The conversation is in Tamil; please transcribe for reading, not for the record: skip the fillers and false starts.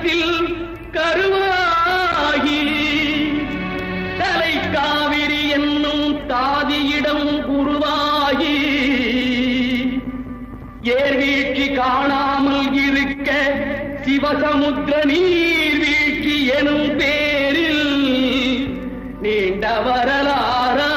வயிற்றில் கருவாகி தலை காவிரி என்னும் தாதியிடம் உருவாகி ஏர்வீழ்ச்சி காணாமல் இருக்க சிவசமுத்திர நீர்வீழ்ச்சி எனும் பேரில் நீண்ட வரலாறு